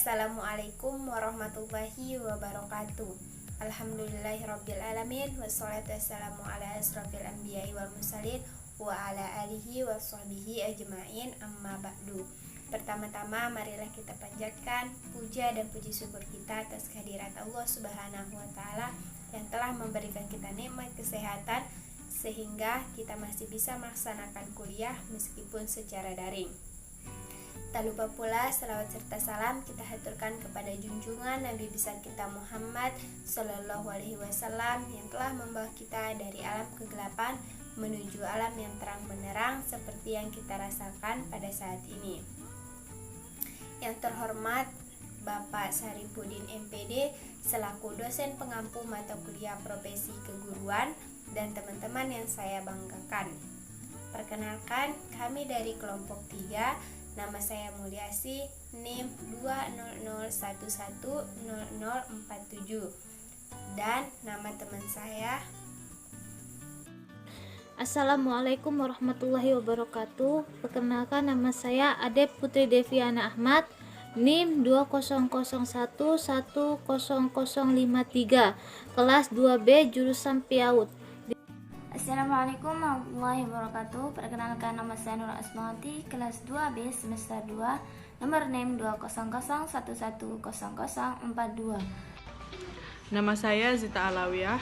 Assalamualaikum warahmatullahi wabarakatuh. Alhamdulillahirrabbilalamin. Wassalatu wassalamu ala asrafil anbiya'i wal mursalin wa ala alihi wa sahbihi ajma'in, amma ba'du. Pertama-tama marilah kita panjatkan puja dan puji syukur kita atas kehadirat Allah Subhanahu wa taala yang telah memberikan kita nikmat kesehatan sehingga kita masih bisa melaksanakan kuliah meskipun secara daring. Tak lupa pula salawat serta salam kita haturkan kepada junjungan Nabi besar kita Muhammad Sallallahu Alaihi Wasallam yang telah membawa kita dari alam kegelapan menuju alam yang terang benderang seperti yang kita rasakan pada saat ini. Yang terhormat Bapak Saripudin MPD selaku dosen pengampu mata kuliah profesi keguruan dan teman-teman yang saya banggakan. Perkenalkan, kami dari kelompok 3. Nama saya Mulyasi, NIM 200110047 dan nama teman saya. Assalamualaikum warahmatullahi wabarakatuh. Perkenalkan, nama saya Ade Putri Deviana Ahmad, NIM 200110053, kelas 2B jurusan PIAUD. Assalamualaikum warahmatullahi wabarakatuh. Perkenalkan, nama saya Nur Asmawati, kelas 2B semester 2, nomor NIM 200110042. Nama saya Zita Alawiyah.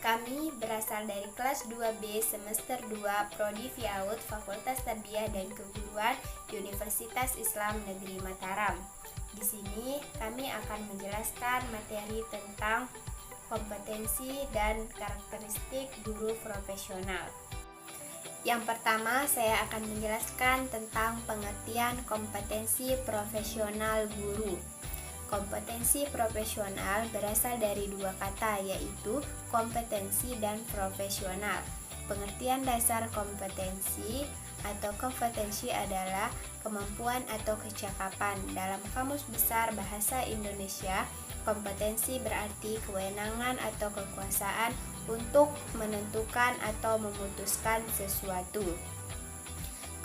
Kami berasal dari kelas 2B semester 2 Prodi PIAUD Fakultas Tarbiyah dan Keguruan Universitas Islam Negeri Mataram. Di sini kami akan menjelaskan materi tentang kompetensi dan karakteristik guru profesional. Yang pertama, saya akan menjelaskan tentang pengertian kompetensi profesional guru. Kompetensi profesional berasal dari dua kata, yaitu kompetensi dan profesional. Pengertian dasar kompetensi atau kompetensi adalah kemampuan atau kecakapan. Dalam Kamus Besar Bahasa Indonesia, kompetensi berarti kewenangan atau kekuasaan untuk menentukan atau memutuskan sesuatu.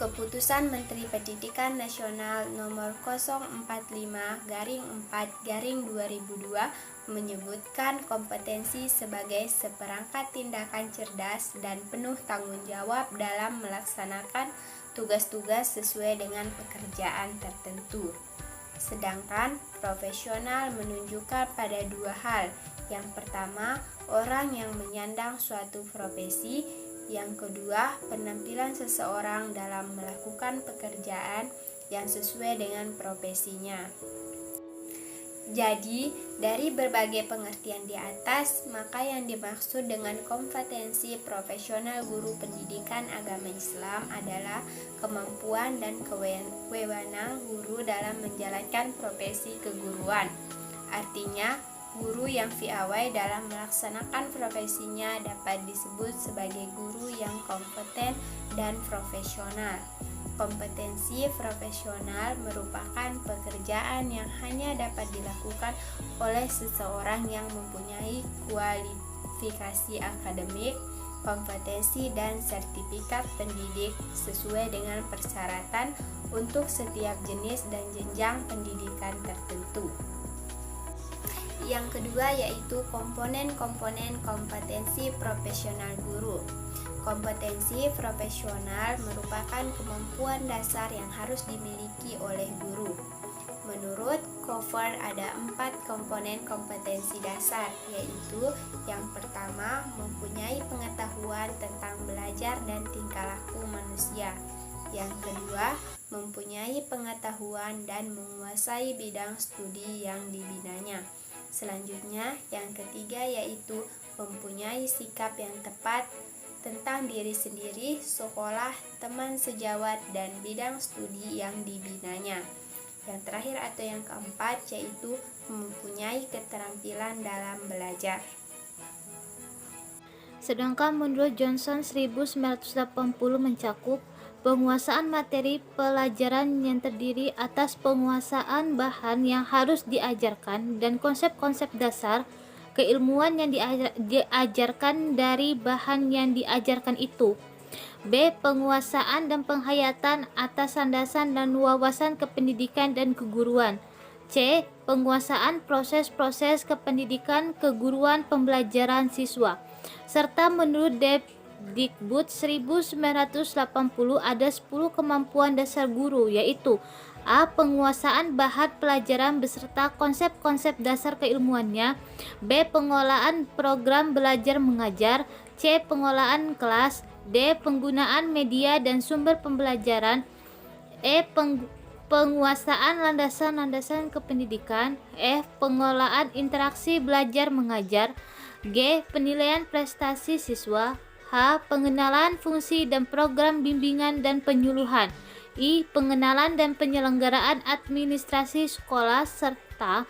Keputusan Menteri Pendidikan Nasional Nomor 045/4/2002 menyebutkan kompetensi sebagai seperangkat tindakan cerdas dan penuh tanggung jawab dalam melaksanakan tugas-tugas sesuai dengan pekerjaan tertentu. Sedangkan profesional menunjukkan pada dua hal. Yang pertama, orang yang menyandang suatu profesi. Yang kedua, penampilan seseorang dalam melakukan pekerjaan yang sesuai dengan profesinya. Jadi, dari berbagai pengertian di atas, maka yang dimaksud dengan kompetensi profesional guru pendidikan agama Islam adalah kemampuan dan wewenang guru dalam menjalankan profesi keguruan. Artinya, guru yang piawai dalam melaksanakan profesinya dapat disebut sebagai guru yang kompeten dan profesional. Kompetensi profesional merupakan pekerjaan yang hanya dapat dilakukan oleh seseorang yang mempunyai kualifikasi akademik, kompetensi, dan sertifikat pendidik sesuai dengan persyaratan untuk setiap jenis dan jenjang pendidikan tertentu. Yang kedua yaitu komponen-komponen kompetensi profesional guru. Kompetensi profesional merupakan kemampuan dasar yang harus dimiliki oleh guru. Menurut Cover ada 4 komponen kompetensi dasar, yaitu yang pertama mempunyai pengetahuan tentang belajar dan tingkah laku manusia. Yang kedua, mempunyai pengetahuan dan menguasai bidang studi yang dibinanya. Selanjutnya, yang ketiga yaitu mempunyai sikap yang tepat tentang diri sendiri, sekolah, teman sejawat, dan bidang studi yang dibinanya. Yang terakhir atau yang keempat yaitu mempunyai keterampilan dalam belajar. Sedangkan menurut Johnson 1980 mencakup penguasaan materi pelajaran yang terdiri atas penguasaan bahan yang harus diajarkan dan konsep-konsep dasar keilmuan yang diajarkan dari bahan yang diajarkan itu. B. Penguasaan dan penghayatan atas landasan dan wawasan kependidikan dan keguruan. C. Penguasaan proses-proses kependidikan keguruan pembelajaran siswa. Serta menurut Dikbud 1980 ada 10 kemampuan dasar guru, yaitu A. Penguasaan bahan pelajaran beserta konsep-konsep dasar keilmuannya. B. Pengolahan program belajar mengajar. C. Pengolahan kelas. D. Penggunaan media dan sumber pembelajaran. E. Penguasaan landasan-landasan kependidikan. F. Pengolahan interaksi belajar mengajar. G. Penilaian prestasi siswa. H. Pengenalan fungsi dan program bimbingan dan penyuluhan. I. Pengenalan dan penyelenggaraan administrasi sekolah. Serta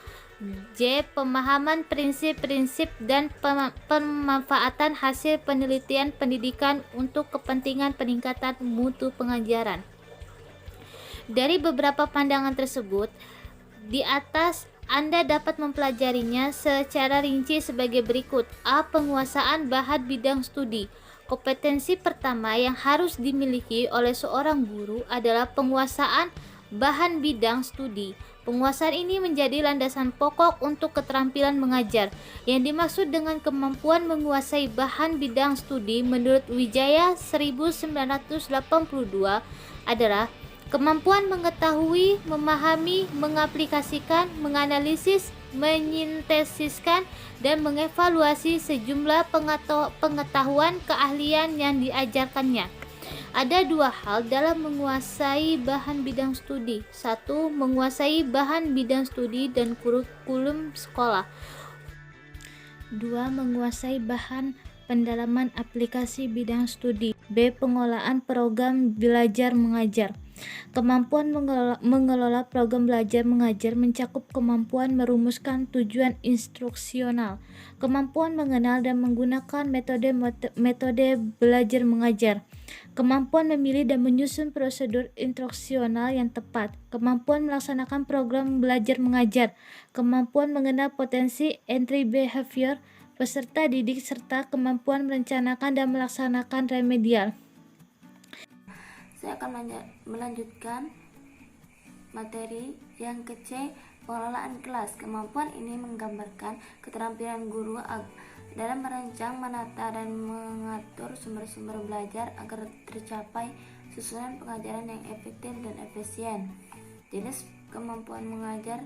J. Pemahaman prinsip-prinsip dan pemanfaatan hasil penelitian pendidikan untuk kepentingan peningkatan mutu pengajaran. Dari beberapa pandangan tersebut, di atas Anda dapat mempelajarinya secara rinci sebagai berikut. A. Penguasaan bahan bidang studi. Kompetensi pertama yang harus dimiliki oleh seorang guru adalah penguasaan bahan bidang studi. Penguasaan ini menjadi landasan pokok untuk keterampilan mengajar. Yang dimaksud dengan kemampuan menguasai bahan bidang studi menurut Wijaya 1982 adalah kemampuan mengetahui, memahami, mengaplikasikan, menganalisis, menyintesiskan, dan mengevaluasi sejumlah pengetahuan keahlian yang diajarkannya. Ada dua hal dalam menguasai bahan bidang studi. 1. Menguasai bahan bidang studi dan kurikulum sekolah. 2. Menguasai bahan pendalaman aplikasi bidang studi. B. Pengolahan program belajar mengajar. Kemampuan mengelola program belajar mengajar mencakup kemampuan merumuskan tujuan instruksional, kemampuan mengenal dan menggunakan metode belajar mengajar, kemampuan memilih dan menyusun prosedur instruksional yang tepat, kemampuan melaksanakan program belajar mengajar, kemampuan mengenal potensi entry behavior peserta didik, serta kemampuan merencanakan dan melaksanakan remedial. Saya akan melanjutkan materi yang ke-C, pengelolaan kelas. Kemampuan ini menggambarkan keterampilan guru dalam merancang, menata, dan mengatur sumber-sumber belajar agar tercapai susunan pengajaran yang efektif dan efisien. Jenis kemampuan mengajar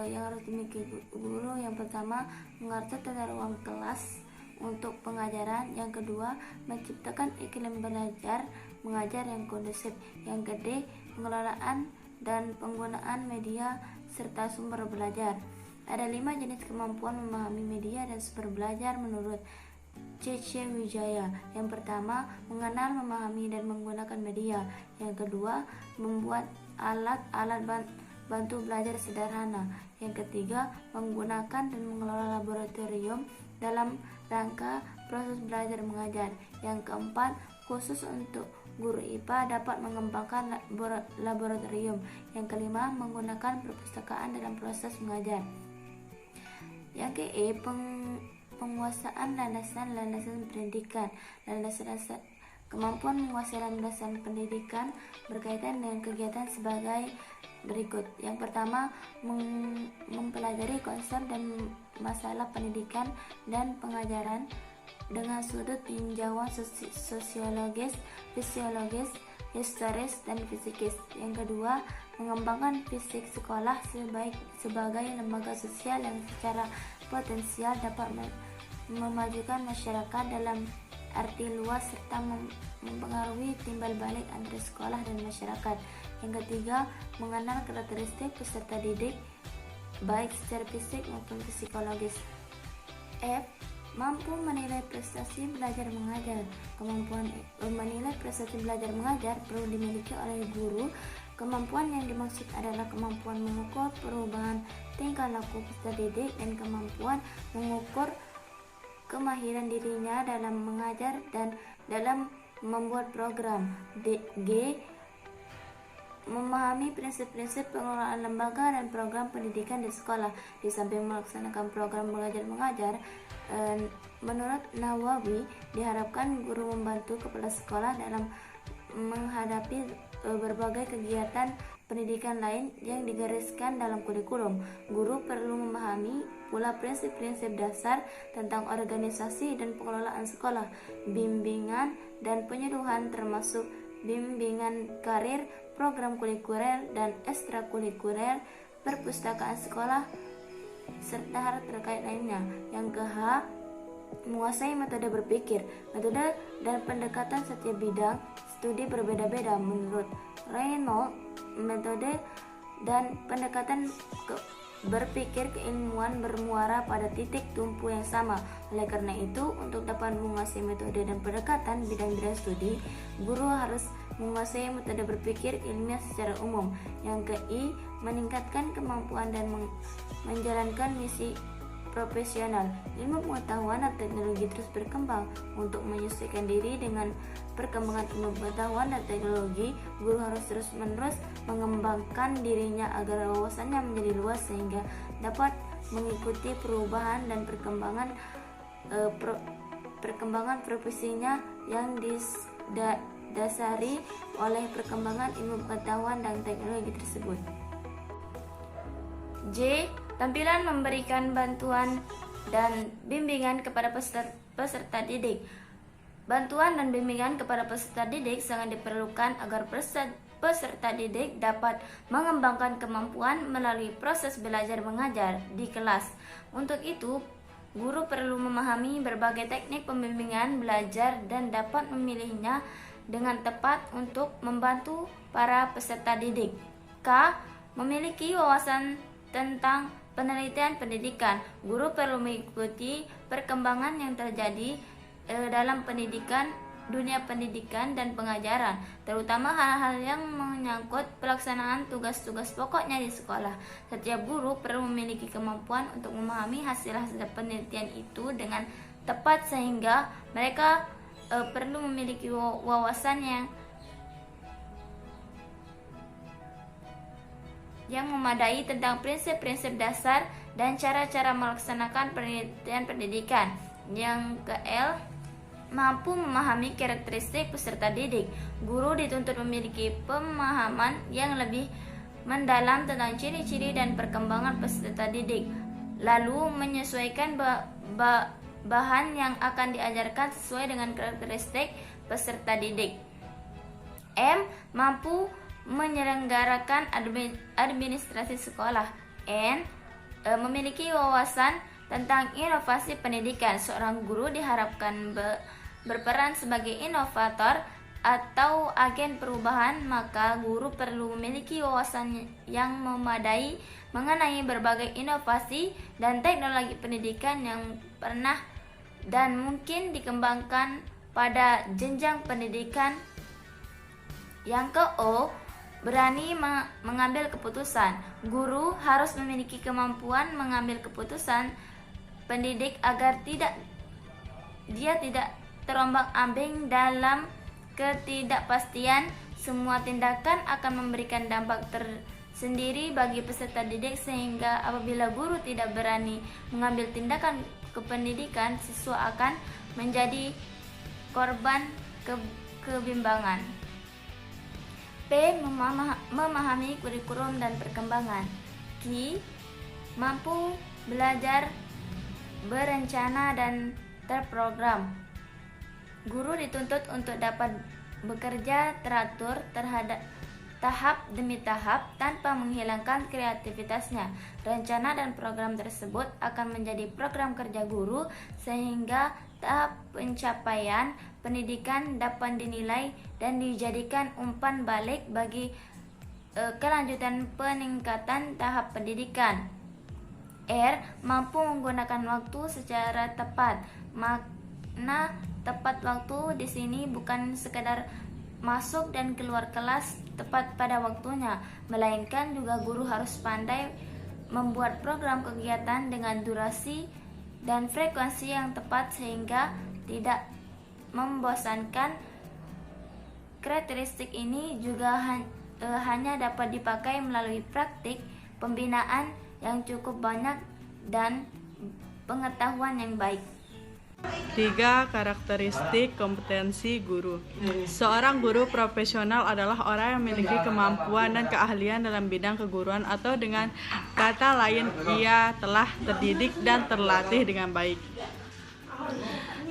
yang harus dimiliki guru: yang pertama, mengatur tata ruang kelas untuk pengajaran. Yang kedua, menciptakan iklim belajar mengajar yang kondusif. Yang kedua, pengelolaan dan penggunaan media serta sumber belajar. Ada 5 jenis kemampuan memahami media dan sumber belajar menurut C.C. Wijaya. Yang pertama, mengenal, memahami, dan menggunakan media. Yang kedua, membuat alat-alat bantu belajar sederhana. Yang ketiga, menggunakan dan mengelola laboratorium dalam rangka proses belajar mengajar. Yang keempat, khusus untuk guru IPA dapat mengembangkan laboratorium. Yang kelima, menggunakan perpustakaan dalam proses mengajar. Yang ke-E, penguasaan landasan pendidikan. Kemampuan menguasai landasan pendidikan berkaitan dengan kegiatan sebagai berikut. Yang pertama, mempelajari konsep dan masalah pendidikan dan pengajaran dengan sudut tinjauan sosiologis, fisiologis, historis, dan fisikis. Yang kedua, mengembangkan fisik sekolah sebagai lembaga sosial yang secara potensial dapat memajukan masyarakat dalam arti luas serta mempengaruhi timbal balik antara sekolah dan masyarakat. Yang ketiga, mengenal karakteristik peserta didik baik secara fisik maupun psikologis. F. Mampu menilai prestasi belajar mengajar. Kemampuan menilai prestasi belajar mengajar perlu dimiliki oleh guru. Kemampuan yang dimaksud adalah kemampuan mengukur perubahan tingkah laku peserta didik dan kemampuan mengukur kemahiran dirinya dalam mengajar dan dalam membuat program. G. Memahami prinsip-prinsip pengelolaan lembaga dan program pendidikan di sekolah. Di samping melaksanakan program belajar mengajar, menurut Nawawi, diharapkan guru membantu kepala sekolah dalam menghadapi berbagai kegiatan pendidikan lain yang digariskan dalam kurikulum. Guru perlu memahami pula prinsip-prinsip dasar tentang organisasi dan pengelolaan sekolah, bimbingan dan penyuluhan termasuk bimbingan karir, program kulikuler dan ekstrakurikuler, perpustakaan sekolah, serta hal terkait lainnya. Yang ke-H, menguasai metode berpikir. Metode dan pendekatan setiap bidang studi berbeda-beda. Menurut Reynolds, metode dan pendekatan berpikir keilmuan bermuara pada titik tumpu yang sama. Oleh karena itu, untuk dapat menguasai metode dan pendekatan bidang-bidang studi, guru harus menguasai metode berpikir ilmiah secara umum. Yang ke-I, meningkatkan kemampuan dan menjalankan misi profesional. Ilmu pengetahuan dan teknologi terus berkembang. Untuk menyesuaikan diri dengan perkembangan ilmu pengetahuan dan teknologi, guru harus terus-menerus mengembangkan dirinya agar wawasannya menjadi luas sehingga dapat mengikuti perubahan dan perkembangan profesinya yang didasari oleh perkembangan ilmu pengetahuan dan teknologi tersebut. J. Tampilan memberikan bantuan dan bimbingan kepada peserta didik. Bantuan dan bimbingan kepada peserta didik sangat diperlukan agar peserta didik dapat mengembangkan kemampuan melalui proses belajar mengajar di kelas. Untuk itu, guru perlu memahami berbagai teknik pembimbingan belajar dan dapat memilihnya dengan tepat untuk membantu para peserta didik. K. Memiliki wawasan tentang penelitian pendidikan. Guru perlu mengikuti perkembangan yang terjadi dalam dunia pendidikan dan pengajaran, terutama hal-hal yang menyangkut pelaksanaan tugas-tugas pokoknya di sekolah. Setiap guru perlu memiliki kemampuan untuk memahami hasil-hasil penelitian itu dengan tepat sehingga mereka perlu memiliki wawasan yang memadai tentang prinsip-prinsip dasar dan cara-cara melaksanakan penelitian pendidikan. Yang ke-L, mampu memahami karakteristik peserta didik. Guru dituntut memiliki pemahaman yang lebih mendalam tentang ciri-ciri dan perkembangan peserta didik, lalu menyesuaikan bahan yang akan diajarkan sesuai dengan karakteristik peserta didik. M. Mampu menyelenggarakan administrasi sekolah. N. Memiliki wawasan tentang inovasi pendidikan. Seorang guru diharapkan berperan sebagai inovator atau agen perubahan, maka guru perlu memiliki wawasan yang memadai mengenai berbagai inovasi dan teknologi pendidikan yang pernah dan mungkin dikembangkan pada jenjang pendidikan. Yang ke-O, berani mengambil keputusan. Guru harus memiliki kemampuan mengambil keputusan pendidik agar dia tidak terombang-ambing dalam ketidakpastian. Semua tindakan akan memberikan dampak tersendiri bagi peserta didik, sehingga apabila guru tidak berani mengambil tindakan kependidikan, siswa akan menjadi korban kebimbangan. P. Memahami kurikulum dan perkembangan. Q. Mampu belajar berencana dan terprogram. Guru dituntut untuk dapat bekerja teratur terhadap tahap demi tahap tanpa menghilangkan kreativitasnya. Rencana dan program tersebut akan menjadi program kerja guru sehingga tahap pencapaian pendidikan dapat dinilai dan dijadikan umpan balik bagi kelanjutan peningkatan tahap pendidikan. R. Mampu menggunakan waktu secara tepat. Makna tepat waktu di sini bukan sekedar masuk dan keluar kelas tepat pada waktunya, melainkan juga guru harus pandai membuat program kegiatan dengan durasi dan frekuensi yang tepat sehingga tidak membosankan. Karakteristik ini juga hanya dapat dipakai melalui praktik pembinaan yang cukup banyak dan pengetahuan yang baik. 3. Karakteristik kompetensi guru. Seorang guru profesional adalah orang yang memiliki kemampuan dan keahlian dalam bidang keguruan, atau dengan kata lain, ia telah terdidik dan terlatih dengan baik.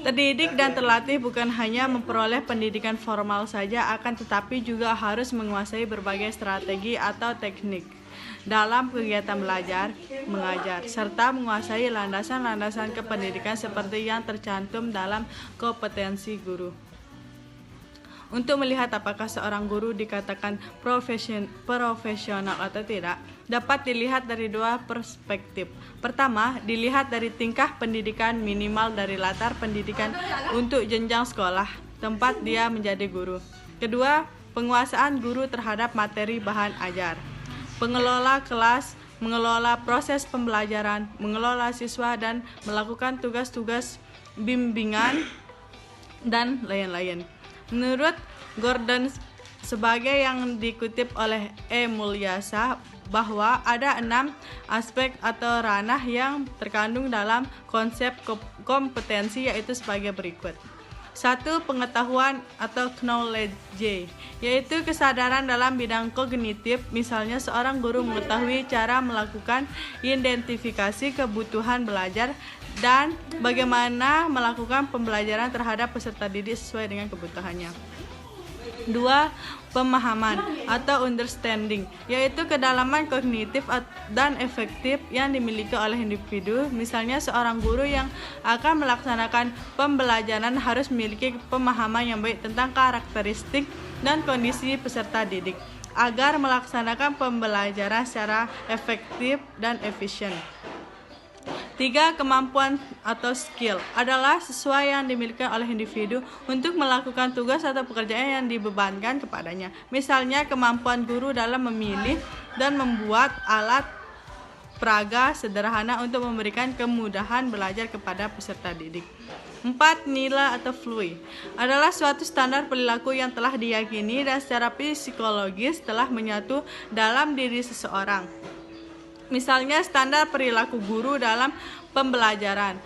Terdidik dan terlatih bukan hanya memperoleh pendidikan formal saja, akan tetapi juga harus menguasai berbagai strategi atau teknik dalam kegiatan belajar, mengajar, serta menguasai landasan-landasan kependidikan seperti yang tercantum dalam kompetensi guru. Untuk melihat apakah seorang guru dikatakan profesional atau tidak, dapat dilihat dari dua perspektif. Pertama, dilihat dari tingkah pendidikan minimal dari latar pendidikan untuk jenjang sekolah tempat dia menjadi guru. Kedua, penguasaan guru terhadap materi bahan ajar, pengelola kelas, mengelola proses pembelajaran, mengelola siswa, dan melakukan tugas-tugas bimbingan, dan lain-lain. Menurut Gordon, sebagai yang dikutip oleh E. Mulyasa, bahwa ada 6 aspek atau ranah yang terkandung dalam konsep kompetensi, yaitu sebagai berikut. 1. Pengetahuan atau knowledge, yaitu kesadaran dalam bidang kognitif. Misalnya seorang guru mengetahui cara melakukan identifikasi kebutuhan belajar dan bagaimana melakukan pembelajaran terhadap peserta didik sesuai dengan kebutuhannya. 2. Pemahaman atau understanding, yaitu kedalaman kognitif dan efektif yang dimiliki oleh individu. Misalnya seorang guru yang akan melaksanakan pembelajaran harus memiliki pemahaman yang baik tentang karakteristik dan kondisi peserta didik agar melaksanakan pembelajaran secara efektif dan efisien. 3. Kemampuan atau skill adalah sesuai yang dimiliki oleh individu untuk melakukan tugas atau pekerjaan yang dibebankan kepadanya. Misalnya kemampuan guru dalam memilih dan membuat alat peraga sederhana untuk memberikan kemudahan belajar kepada peserta didik. 4. Nilai atau fluid adalah suatu standar perilaku yang telah diyakini dan secara psikologis telah menyatu dalam diri seseorang. Misalnya standar perilaku guru dalam pembelajaran,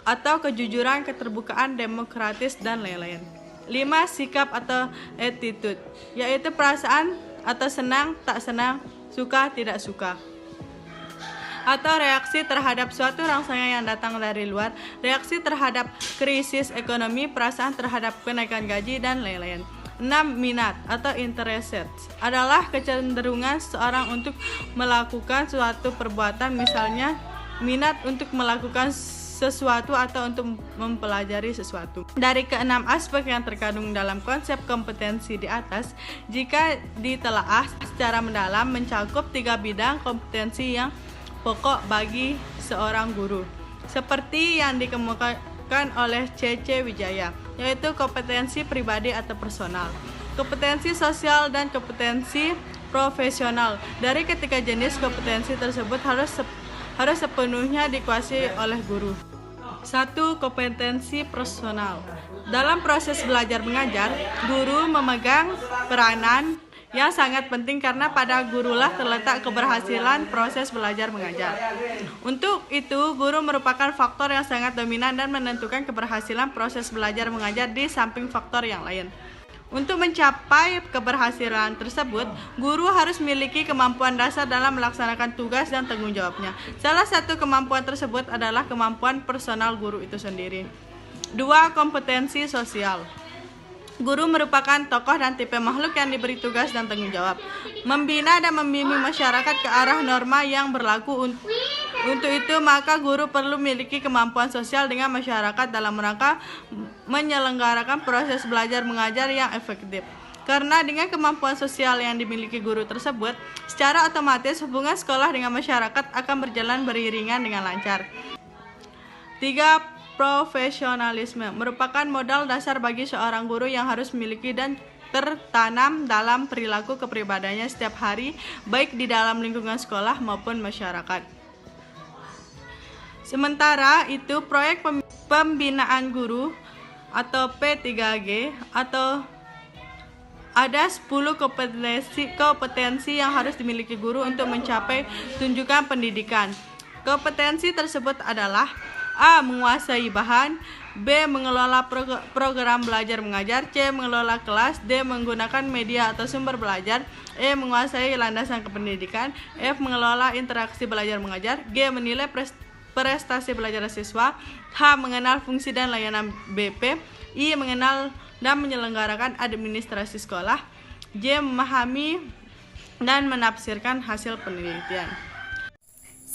atau kejujuran, keterbukaan, demokratis, dan lain-lain. 5. Sikap atau attitude, yaitu perasaan atau senang, tak senang, suka, tidak suka, atau reaksi terhadap suatu rangsangan yang datang dari luar, reaksi terhadap krisis ekonomi, perasaan terhadap kenaikan gaji, dan lain-lain. 6. Minat atau interested adalah kecenderungan seseorang untuk melakukan suatu perbuatan, misalnya minat untuk melakukan sesuatu atau untuk mempelajari sesuatu. Dari ke-6 aspek yang terkandung dalam konsep kompetensi di atas, jika ditelaah secara mendalam, mencakup 3 bidang kompetensi yang pokok bagi seorang guru, seperti yang dikemukakan oleh C.C. Wijaya, yaitu kompetensi pribadi atau personal, kompetensi sosial, dan kompetensi profesional. Dari ketiga jenis kompetensi tersebut harus sepenuhnya dikuasai oleh guru. 1. Kompetensi personal. Dalam proses belajar mengajar, guru memegang peranan yang sangat penting karena pada gurulah terletak keberhasilan proses belajar mengajar. Untuk itu, guru merupakan faktor yang sangat dominan dan menentukan keberhasilan proses belajar mengajar di samping faktor yang lain. Untuk mencapai keberhasilan tersebut, guru harus memiliki kemampuan dasar dalam melaksanakan tugas dan tanggung jawabnya. Salah satu kemampuan tersebut adalah kemampuan personal guru itu sendiri. 2. Kompetensi sosial. Guru merupakan tokoh dan tipe makhluk yang diberi tugas dan tanggung jawab membina dan membimbing masyarakat ke arah norma yang berlaku. Untuk itu, maka guru perlu memiliki kemampuan sosial dengan masyarakat dalam rangka menyelenggarakan proses belajar mengajar yang efektif. Karena dengan kemampuan sosial yang dimiliki guru tersebut, secara otomatis hubungan sekolah dengan masyarakat akan berjalan beriringan dengan lancar. 3. Profesionalisme merupakan modal dasar bagi seorang guru yang harus memiliki dan tertanam dalam perilaku kepribadiannya setiap hari, baik di dalam lingkungan sekolah maupun masyarakat. Sementara itu, proyek pembinaan guru atau P3G atau ada 10 kompetensi yang harus dimiliki guru untuk mencapai tunjukan pendidikan. Kompetensi tersebut adalah A. Menguasai bahan, B. Mengelola program belajar mengajar, C. Mengelola kelas, D. Menggunakan media atau sumber belajar, E. Menguasai landasan kependidikan, F. Mengelola interaksi belajar mengajar, G. Menilai prestasi belajar siswa, H. Mengenal fungsi dan layanan BP, I. Mengenal dan menyelenggarakan administrasi sekolah, J. Memahami dan menafsirkan hasil penelitian.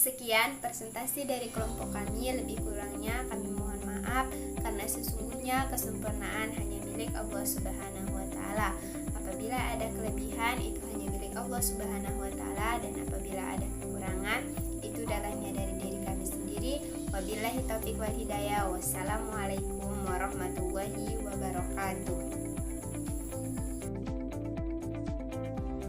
Sekian presentasi dari kelompok kami, lebih kurangnya kami mohon maaf karena sesungguhnya kesempurnaan hanya milik Allah Subhanahu wa taala. Apabila ada kelebihan itu hanya milik Allah Subhanahu wa taala, dan apabila ada kekurangan itu dalahnya dari diri kami sendiri. Wabillahi taufiq wal hidayah. Wassalamualaikum warahmatullahi wabarakatuh.